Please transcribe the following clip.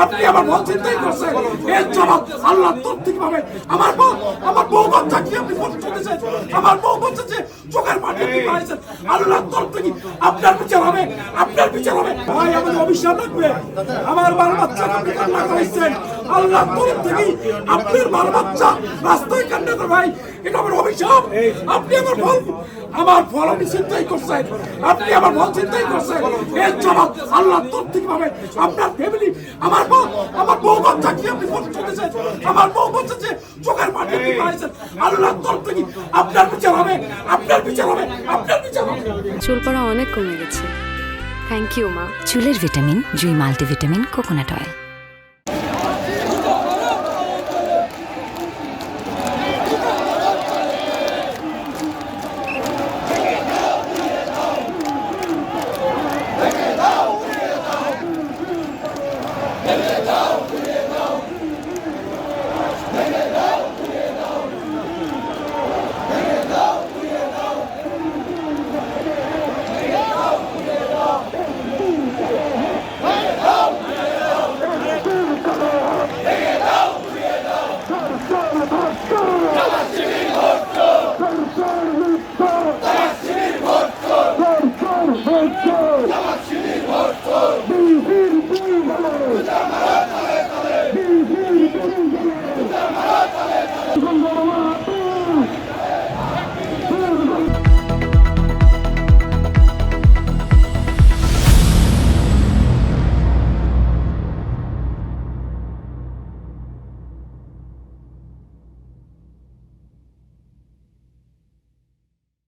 আপনি আমার মন চিন্তাই করছেন এর জবাব আল্লাহ তোর থেকে পাবেন। আমার বউ বাচ্চা কি আপনি বলতেছেন? আমার বউ বাচ্চা যে চোখের পানি আপনি পাইছেন আল্লাহ তোর থেকে আপনার বিচার হবে, আপনার বিচার হবে। ভাই আমাদের অভিশাপ লাগবে, আমার বাল বাচ্চা আপনি কান্না করাইছেন আল্লাহ তোর থেকে আপনার বাল বাচ্চা রাস্তায় কান্না করে। ভাই এটা আমার অভিশাপ। আপনি আমার ফল আমি চিন্তাই করছেন, আপনি আমার ফল চিন্তাই করছেন এর জবাব আল্লাহ তোর থেকে পাবেন। আপনার ফ্যামিলি আমার বউ বাচ্চা কি আপনি বলতেছেন? আমার বউ বাচ্চা যে চোখের পানি আপনি পাইছেন আল্লাহ তোর থেকে আপনার বিচার হবে, আপনার বিচার হবে, আপনার বিচার হবে। চুল পড়া অনেক কমে গেছে, থ্যাংক ইউ মা। চুলের ভিটামিন জুই মাল্টিভিটামিন কোকোনাট অয়েল। Jama'at